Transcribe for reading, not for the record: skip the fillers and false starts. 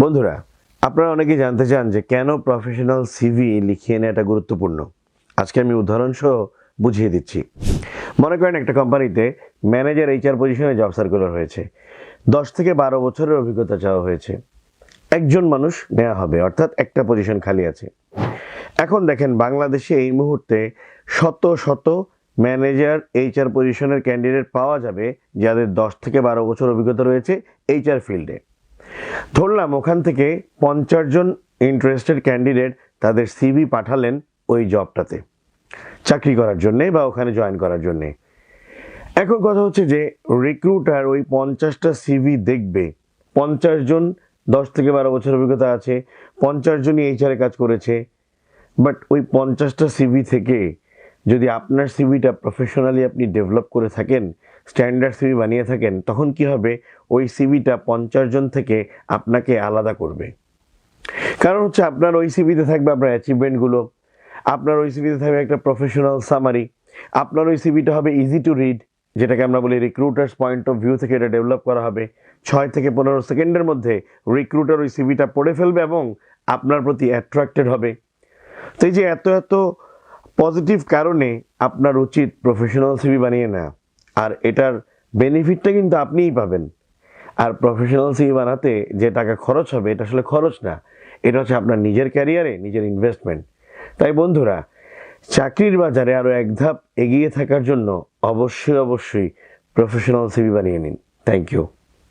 বন্ধুরা, আপনারা অনেকেই জানতে চান যে কেন প্রফেশনাল সিভি লিখিয়ে নেওয়াটা গুরুত্বপূর্ণ। আজকে আমি উদাহরণ সহ বুঝিয়ে দিচ্ছি। মনে করেন একটা কোম্পানিতে ম্যানেজার এইচআর পজিশনে জব সার্কুলার হয়েছে, 10 থেকে 12 বছরের অভিজ্ঞতা চাওয়া হয়েছে। একজন মানুষ নেওয়া হবে, অর্থাৎ একটা পজিশন খালি আছে। এখন দেখেন, বাংলাদেশে এই মুহূর্তে শত শত ম্যানেজার এইচআর পজিশনের ক্যান্ডিডেট পাওয়া যাবে যাদের 10 থেকে 12 বছর অভিজ্ঞতা রয়েছে এইচআর ফিল্ডে। ধরলাম ওখান থেকে 50 জন ইন্টারেস্টেড ক্যান্ডিডেট তাদের সিভি পাঠালেন ওই জবটাতে চাকরি করার জন্যে বা ওখানে জয়েন করার জন্যে। এখন কথা হচ্ছে যে রিক্রুটার ওই 50টা সিভি দেখবে। 50 জন 10 থেকে 12 বছর অভিজ্ঞতা আছে, 50 জনই এইচআরে কাজ করেছে। বাট ওই 50টা সিভি থেকে যদি আপনার সিভিটা প্রফেশনালি আপনি ডেভেলপ করে থাকেন, স্ট্যান্ডার্ড সিভি বানিয়ে থাকেন, তখন কি হবে, ওই সিভিটা 50 জন থেকে আপনাকে আলাদা করবে। কারণ হচ্ছে আপনার ওই সিভিতে থাকবে আপনার অ্যাচিভমেন্টগুলো, আপনার ওই সিভিতে থাকবে একটা প্রফেশনাল সামারি, আপনার ওই সিভিটা হবে ইজি টু রিড, যেটাকে আমরা বলি রিক্রুটার্স পয়েন্ট অফ ভিউ থেকে এটা ডেভেলপ করা হবে। 6 থেকে 15 সেকেন্ডের মধ্যে রিক্রুটার ওই সিভিটা পড়ে ফেলবে এবং আপনার প্রতি অ্যাট্রাক্টেড হবে। তো এই যে এত এত পজিটিভ কারণে আপনার উচিত প্রফেশনাল সিভি বানিয়ে নেওয়া, আর এটার বেনিফিটটা কিন্তু আপনিই পাবেন। আর প্রফেশনাল সিভি বানাতে যে টাকা খরচ হবে এটা আসলে খরচ না, এটা হচ্ছে আপনার নিজের ক্যারিয়ারে নিজের ইনভেস্টমেন্ট। তাই বন্ধুরা, চাকরির বাজারে আরও এক ধাপ এগিয়ে থাকার জন্য অবশ্যই প্রফেশনাল সিভি বানিয়ে নিন। Thank you.